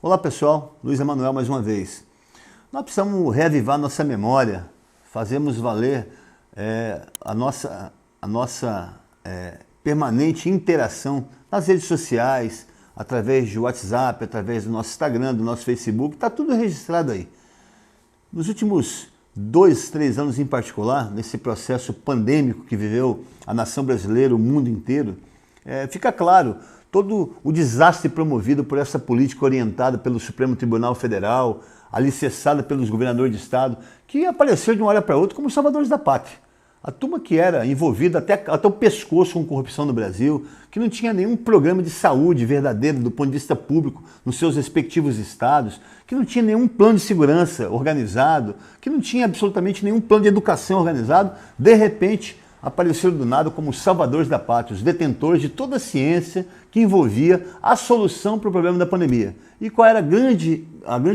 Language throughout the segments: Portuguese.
Olá pessoal, Luiz Emanuel mais uma vez. Nós precisamos reavivar nossa memória, fazermos valer a nossa permanente interação nas redes sociais, através de WhatsApp, através do nosso Instagram, do nosso Facebook, está tudo registrado aí. Nos últimos 2, 3 anos em particular, nesse processo pandêmico que viveu a nação brasileira, o mundo inteiro, fica claro todo o desastre promovido por essa política orientada pelo Supremo Tribunal Federal, alicerçada pelos governadores de estado, que apareceu de uma hora para outra como salvadores da pátria. A turma que era envolvida até o pescoço com corrupção no Brasil, que não tinha nenhum programa de saúde verdadeiro do ponto de vista público nos seus respectivos estados, que não tinha nenhum plano de segurança organizado, que não tinha absolutamente nenhum plano de educação organizado, de repente apareceram do nada como os salvadores da pátria, os detentores de toda a ciência que envolvia a solução para o problema da pandemia. E qual era a grande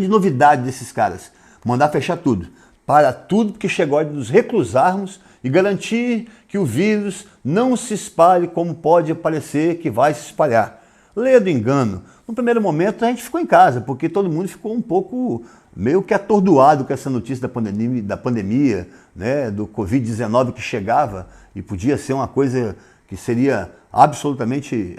novidade desses caras? Mandar fechar tudo. Para tudo, porque chegou a hora de nos reclusarmos e garantir que o vírus não se espalhe como pode parecer que vai se espalhar. Leia do engano. No primeiro momento a gente ficou em casa, porque todo mundo ficou um pouco meio que atordoado com essa notícia da pandemia, né, do Covid-19 que chegava e podia ser uma coisa que seria absolutamente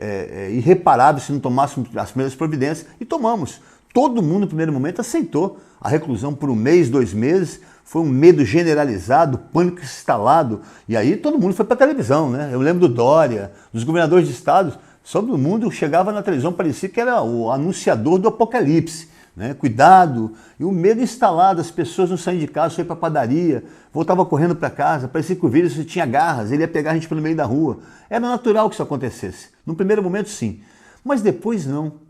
irreparável se não tomássemos as primeiras providências, e tomamos. Todo mundo no primeiro momento aceitou a reclusão por 1 mês, 2 meses, foi um medo generalizado, pânico instalado, e aí todo mundo foi para a televisão, né? Eu lembro do Dória, dos governadores de estados, todo mundo chegava na televisão, parecia que era o anunciador do apocalipse, né? Cuidado, e o medo instalado, as pessoas não saíam de casa, só iam para a padaria, voltavam correndo para casa, parecia que o vírus tinha garras, ele ia pegar a gente pelo meio da rua. Era natural que isso acontecesse. No primeiro momento sim, mas depois não.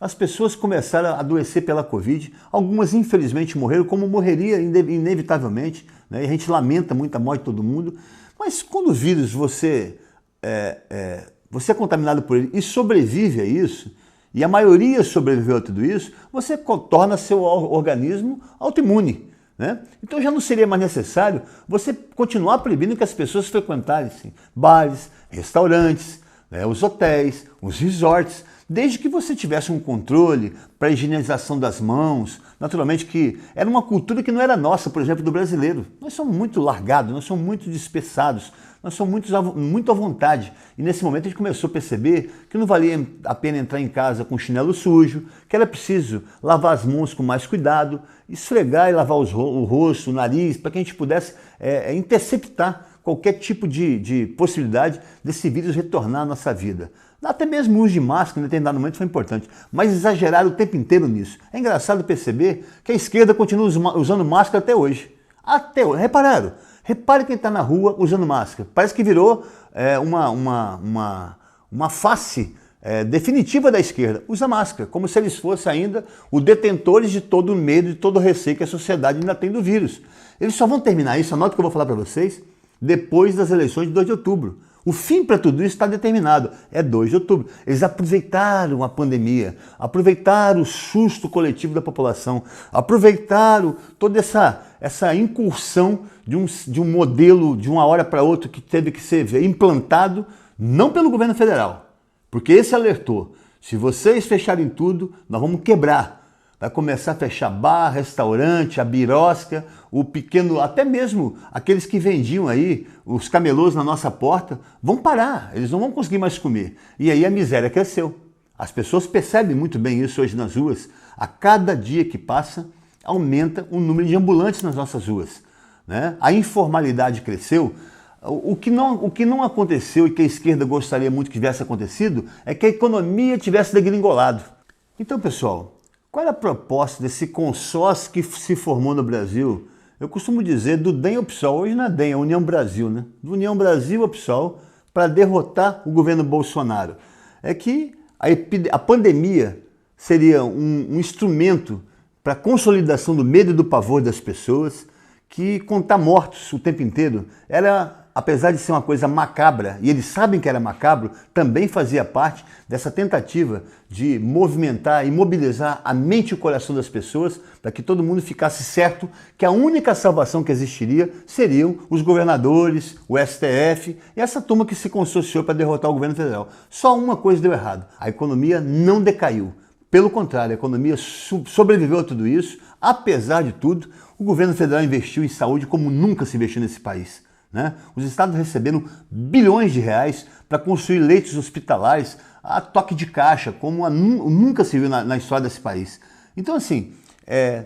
As pessoas começaram a adoecer pela Covid, algumas infelizmente morreram, como morreria inevitavelmente, né? E a gente lamenta muito a morte de todo mundo, mas quando o vírus você é contaminado por ele e sobrevive a isso, e a maioria sobreviveu a tudo isso, você torna seu organismo autoimune, né? Então já não seria mais necessário você continuar proibindo que as pessoas frequentassem bares, restaurantes, né, os hotéis, os resorts, desde que você tivesse um controle para a higienização das mãos. Naturalmente que era uma cultura que não era nossa, por exemplo, do brasileiro. Nós somos muito largados, nós somos muito dispersados, nós somos muito à vontade. E nesse momento a gente começou a perceber que não valia a pena entrar em casa com chinelo sujo, que era preciso lavar as mãos com mais cuidado, esfregar e lavar o rosto, o nariz, para que a gente pudesse interceptar qualquer tipo de possibilidade desse vírus retornar à nossa vida. Até mesmo o uso de máscara em determinado momento foi importante, mas exageraram o tempo inteiro nisso. É engraçado perceber que a esquerda continua usando máscara até hoje. Até hoje. Repararam? Repare quem está na rua usando máscara. Parece que virou uma face definitiva da esquerda. Usa máscara, como se eles fossem ainda os detentores de todo o medo, de todo o receio que a sociedade ainda tem do vírus. Eles só vão terminar isso, anota o que eu vou falar para vocês, depois das eleições de 2 de outubro. O fim para tudo isso está determinado, é 2 de outubro. Eles aproveitaram a pandemia, aproveitaram o susto coletivo da população, aproveitaram toda essa incursão de um modelo de uma hora para outra que teve que ser implantado, não pelo governo federal, porque esse alertou, se vocês fecharem tudo, nós vamos quebrar. Vai começar a fechar bar, restaurante, a birosca, o pequeno, até mesmo aqueles que vendiam aí, os camelôs na nossa porta, vão parar, eles não vão conseguir mais comer. E aí a miséria cresceu. As pessoas percebem muito bem isso hoje nas ruas. A cada dia que passa, aumenta o número de ambulantes nas nossas ruas, né? A informalidade cresceu. O que não aconteceu e que a esquerda gostaria muito que tivesse acontecido é que a economia tivesse degringolado. Então, pessoal, qual é a proposta desse consórcio que se formou no Brasil? Eu costumo dizer do DEM ao PSOL, hoje não é DEM, é União Brasil, né? Do União Brasil ao PSOL, para derrotar o governo Bolsonaro. É que a pandemia seria um instrumento para a consolidação do medo e do pavor das pessoas, que contar mortos o tempo inteiro era, apesar de ser uma coisa macabra, e eles sabem que era macabro, também fazia parte dessa tentativa de movimentar e mobilizar a mente e o coração das pessoas para que todo mundo ficasse certo que a única salvação que existiria seriam os governadores, o STF e essa turma que se consorciou para derrotar o governo federal. Só uma coisa deu errado, a economia não decaiu. Pelo contrário, a economia sobreviveu a tudo isso. Apesar de tudo, o governo federal investiu em saúde como nunca se investiu nesse país, né? Os estados receberam bilhões de reais para construir leitos hospitalares a toque de caixa, como nunca se viu na história desse país. Então, assim,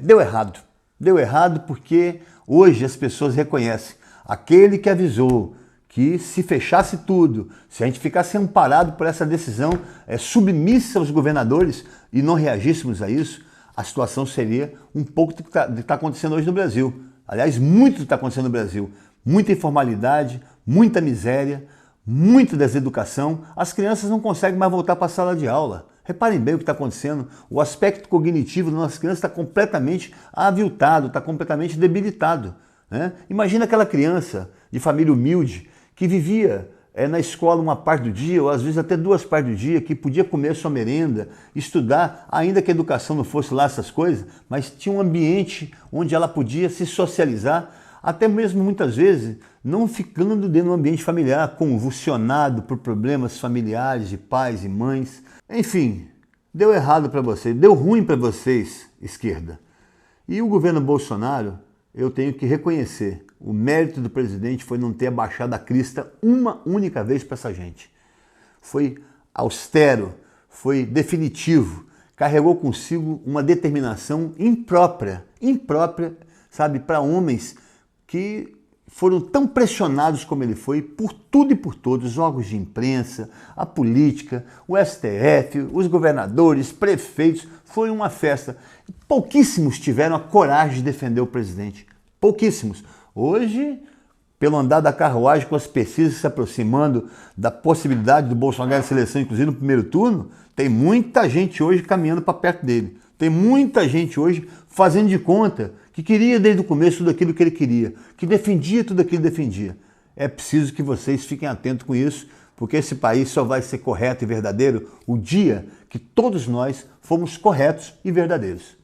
deu errado. Deu errado porque hoje as pessoas reconhecem aquele que avisou que se fechasse tudo, se a gente ficasse amparado por essa decisão submissa aos governadores e não reagíssemos a isso, a situação seria um pouco do que está acontecendo hoje no Brasil. Aliás, muito do que está acontecendo no Brasil. Muita informalidade, muita miséria, muita deseducação. As crianças não conseguem mais voltar para a sala de aula. Reparem bem o que está acontecendo. O aspecto cognitivo das nossas crianças está completamente aviltado, está completamente debilitado, né? Imagina aquela criança de família humilde que vivia na escola uma parte do dia, ou às vezes até 2 partes do dia, que podia comer sua merenda, estudar, ainda que a educação não fosse lá essas coisas, mas tinha um ambiente onde ela podia se socializar, até mesmo muitas vezes não ficando dentro do ambiente familiar, convulsionado por problemas familiares de pais e mães. Enfim, deu errado para vocês, deu ruim para vocês, esquerda. E o governo Bolsonaro, eu tenho que reconhecer, o mérito do presidente foi não ter abaixado a crista uma única vez para essa gente. Foi austero, foi definitivo, carregou consigo uma determinação imprópria, sabe, para homens que foram tão pressionados como ele foi por tudo e por todos, os órgãos de imprensa, a política, o STF, os governadores, prefeitos, foi uma festa. Pouquíssimos tiveram a coragem de defender o presidente, pouquíssimos. Hoje, pelo andar da carruagem, com as pesquisas se aproximando da possibilidade do Bolsonaro ganhar a seleção, inclusive no primeiro turno, tem muita gente hoje caminhando para perto dele. Tem muita gente hoje fazendo de conta que queria desde o começo tudo aquilo que ele queria, que defendia tudo aquilo que ele defendia. É preciso que vocês fiquem atentos com isso, porque esse país só vai ser correto e verdadeiro o dia que todos nós fomos corretos e verdadeiros.